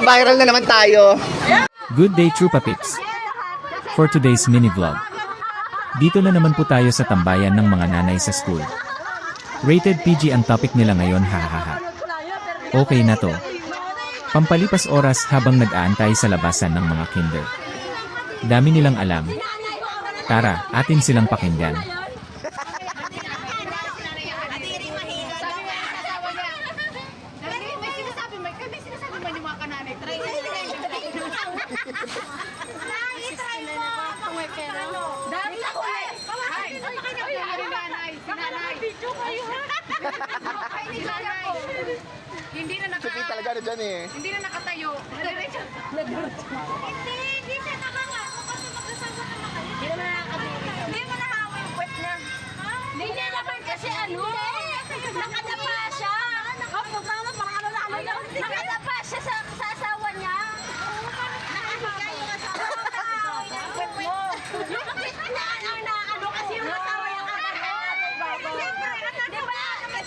Viral na naman tayo. Good day, Trupa Pics. For today's mini vlog. Dito na naman po tayo sa tambayan ng mga nanay sa school. Rated PG ang topic nila ngayon, hahaha. Okay na to. Pampalipas oras habang nag-aantay sa labasan ng mga kinder. Dami nilang alam. Tara, atin silang pakinggan. Hindi na talaga na dyan eh. Hindi na nakatayo. Hindi siya nakangako kasi magkasama naman kayo. Hindi naman nakakabili. Hindi mo nahawa yung puwet niya. Hindi niya naman kasi ano. Nakadapa siya. Nakadapa siya sa asawa niya. Nakahiga yung asawa. Yung puwet mo. Yung puwet na ano kasi yung asawa yung di ba? Ano na?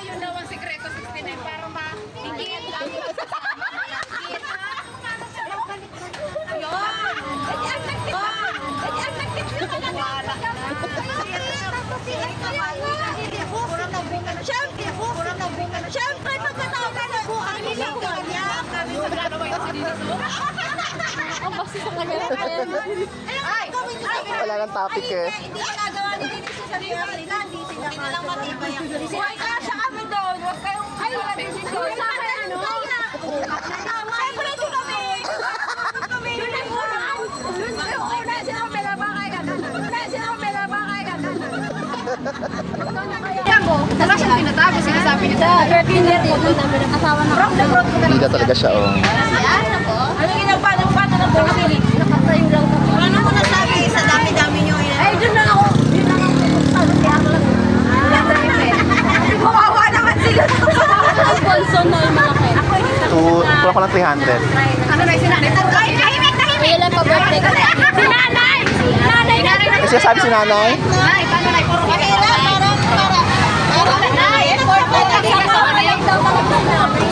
Yun daw ang sikreto 69 para ma-higit. Siyempre, pagkatao ka na buhay, nilikuan niya. Ang basta sa kanya. Wala nang topic eh. Hindi ginagawa ni Denise sa sarili nila, hindi sila lang matibay ang Denise. Huwag kasya kami doon, huwag kayong wala din dito. Sa akin ano? Siyempre doon kami. Doon ang unang. Una sila may labakay ka. Una sila may labakay ka. Wala siyang tinatago, sinasabi niya sa 13 years old namin ang asawa na Hindi na talaga siya oh. ano ginagawa ng bata ng Brazil? Nakatayo lang kami. Ano mo nasabi sa dami-dami nyo? Ay, dun lang ako. Dun lang ako. Kaya ako lang. Kawawa naman sila. Ang bonso na yung malaki. Kuha ko ng 300. Ano na yung sinanay? Ay, tahimik! Kailan pa birthday ka? Si nanay! Nanay! Kasi sabi si nanay? Ay, paano na? Puro kami. Nanay! Important na sa balik.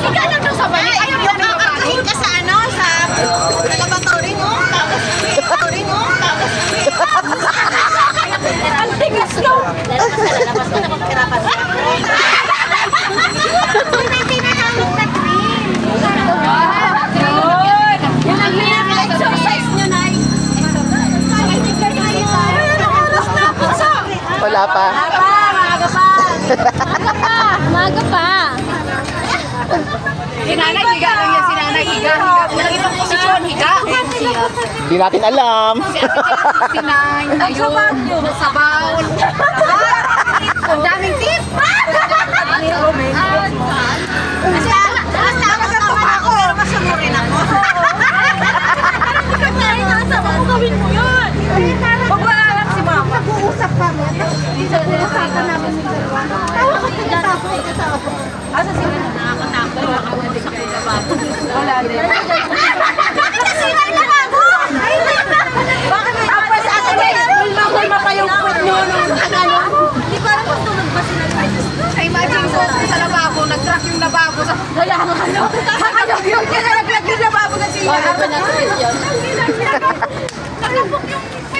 Ikaw lang daw sa balik. Ayaw yung kakakain ka sa ano? Sa laboratory mo? Ang tigas no! Lalabas ko na kung pirapan. May tinatawag na cream. Yan ang exercise nyo, Nay. Wala pa. Maaga pa. Sinanay, higa lang yan. Sinanay, higa. Walang ibang posisyon, higa. Hindi natin alam. Sinay, ayun. Sa baon. Ang daming tip. Basta ako sa tuka ko. Pero masunurin ako. Gawin mo yun. Huwag mo alam si mama. Nag-uusap kami. Nag-uusapan namin yung dalawa. Tawa ko yung kasama. Asa sila na nakakatakot. Wala din. Nasira yung lababo. Bakit may tapos ate may hulma pa yung foot mo. Hindi ko alam kung tunog ba sila. Ay, imagine ko sa lababo. Nag-track yung lababo. Wala nga ano. Yun. Kaya nag-track yung lababo kasi Bakit ba natin yun?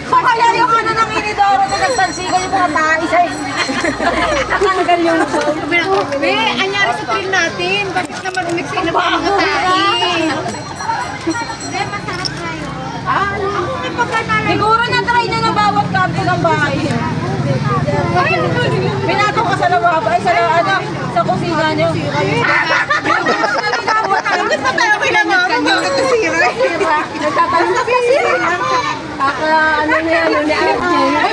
Kaya yung ano ng inidoro na nagtansigan yung mga tais ay natanggal yung Anyari sa trail natin. Bakit naman umiksin na pa mga tain? siguro na-try na ng bawat kanto ng bahay. Pinato ka sa lababa, ay sa kusina nyo. Bakit pa tayo kailangan? Bakit nasira? Nagtatanong na kasi. Ano niya, Hoy,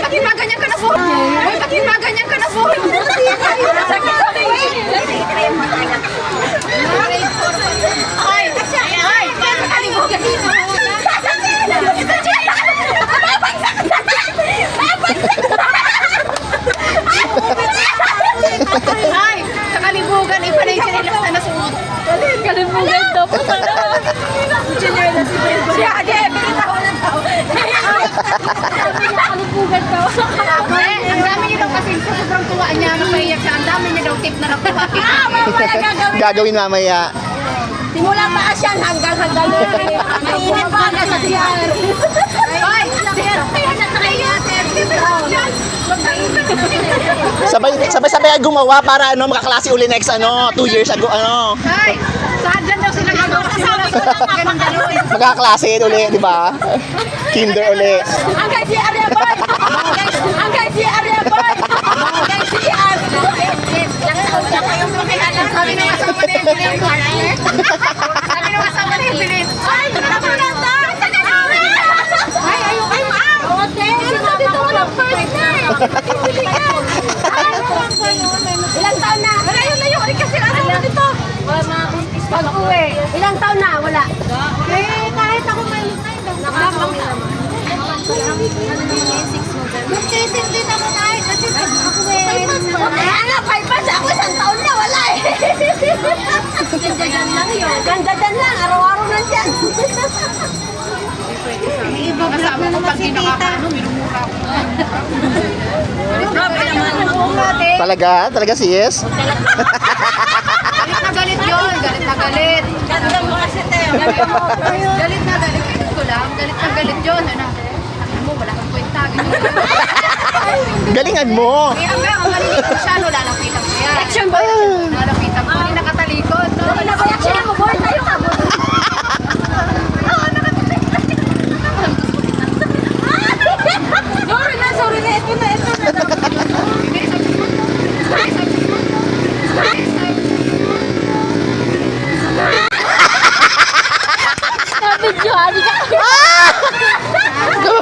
bakit ba ganyan ka na po? Hoy, bakit ba ganyan ka na po? Ay, kalimutan dito. Ay, sa kalibugan, iba na yung sinilas na nasuot. Kalimutan daw po sana. Siya, ade, pinitaw ng tao. Kalimutan daw. Ang dami niya daw kasi sa sobrang tuwa niya, mapaiyak siya. Ang dami niya daw tip na nakuha. Gagawin mamaya. Simula taas yan hanggang mainit pa hanggang sa diyan. Ay, Sabay gumawa para ano makaklase uli next 2 years ago Ay, saan dyan daw sila gano'n? Ganun gano'n. magkaklase uli, di ba? Kinder uli. Hanggang si Arya Boy! Hanggang si Arya Boy! Hanggang si Arya Boy! Sabi ng asawa na yung bilhin ko. Sabi ng asawa na yung bilhin. Ay, maganda! Ay, ayaw kayo Ote! Dito ko ng first night! Ilang taon na? Layo-layo! Kasi asawa dito! Pag-uwi. Ilang taon na? Wala. Kahit ako malit na yun. Nakakawin naman. Mag-testing din ako na kasi ako eh. Ano, 5 months ako, 1 taon na, wala eh. Ganda-dan lang yun. Ganda-dan lang, araw-araw lang yan. Kasama ko pag di nakakaano, minumura ko. Grabe naman. Talaga sis? Galit yun, galit na galit. Ganda mo kasi tayo. Galit na galit. Pilit ko lang, galit na galit yun. Ano? Sabi mo, wala kang kwenta. Galingan mo. Eh, ang maliliit ko siya, no, lalapitan ko yan. Action boy. Lalapitan ko, hindi nakatalikod. No? Action mo boy, tayo ka boy. Sorry na, ito na. Video, hindi ka.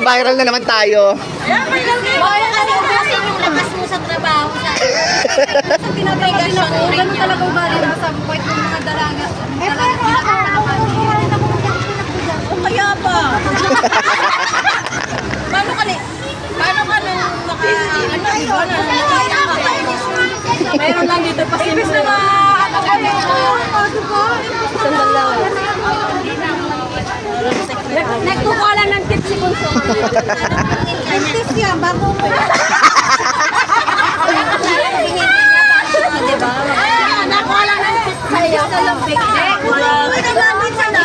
Viral na naman tayo. Boy, ano kasi yung lakas mo sa trabaho sa Pinapagaling ako, ganun talaga ugali na sabi ko, itong mga dalaga. kaya pa. Paano ka nung Meron lang dito pa simple. Ibig na sandal lang. Nagkukuha lang ng tips si Bunso. Tips yan, bago mo. Diba? Nakuha lang ng tips sa'yo.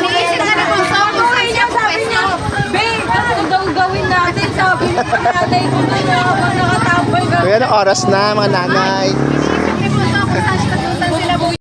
Iniisip na ni Bunso, kung saan siya pwesto. Babe, ano daw gawin natin? Sabi ng nanay ko na nakatambay. Kaya na oras na mga nanay.